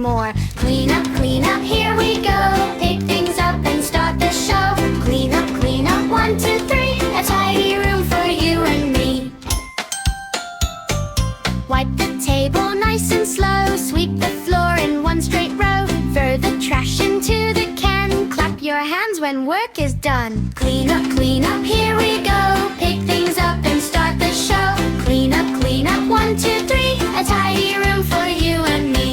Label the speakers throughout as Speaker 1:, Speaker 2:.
Speaker 1: more. Clean up, here we go. Pick things up and start the show. Clean up, 1, 2, 3. A tidy room for you and me. Wipe the table nice and slow. Sweep the floor in one straight row. Throw the trash into the can. Clap your hands when work is done. Clean up, here we go. Pick things up and start the show. Clean up, 1, 2, 3. A tidy room for you and me.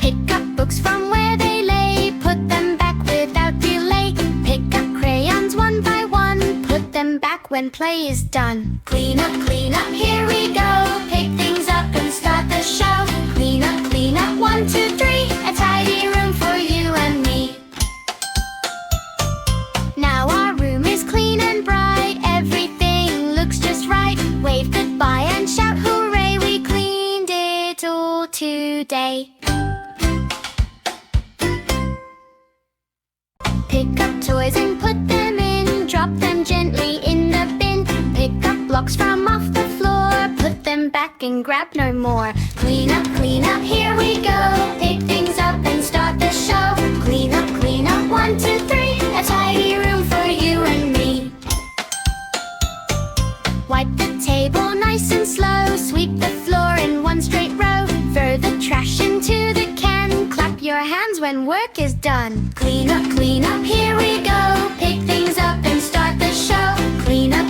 Speaker 1: Pick up books from where they lay. Put them back without delay. Pick up crayons one by one. Put them back when play is done. Clean up, here we go. Pick things up and start the show. Clean up, 1, 2, 3. A tidy room for you and me. Now our room is clean and bright. Everything looks just right. Wave goodbye and shout hooray. We cleaned it all today. Pick up toys and put them in. Drop them gently in the bin. Pick up blocks from off the floor. Put them back and grab no more. Clean up, here we go. Pick things up and start the show. Clean up, 1, 2, 3. A tidy room for you and me. Wipe the table nice and slow. Sweep the floor in one straight row. Throw the trash into the can. Clap your hands when work is done. Clean up, here we go. Pick things up and start the show. Clean up,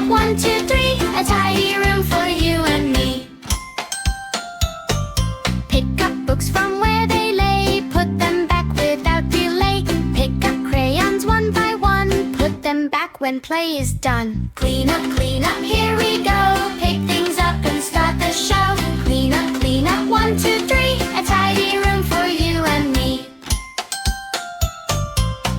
Speaker 1: 1, 2, 3. A tidy room for you and me. Pick up books from where they lay. Put them back without delay. Pick up crayons one by one. Put them back when play is done. Clean up, here we go. Pick things up and start the show. Clean up, 1, 2, 3. A tidy room for you and me.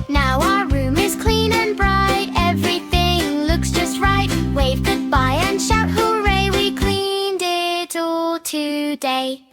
Speaker 1: Now our room is clean and bright. Everything looks just right. Wave goodbye and shout hooray. We cleaned it all today.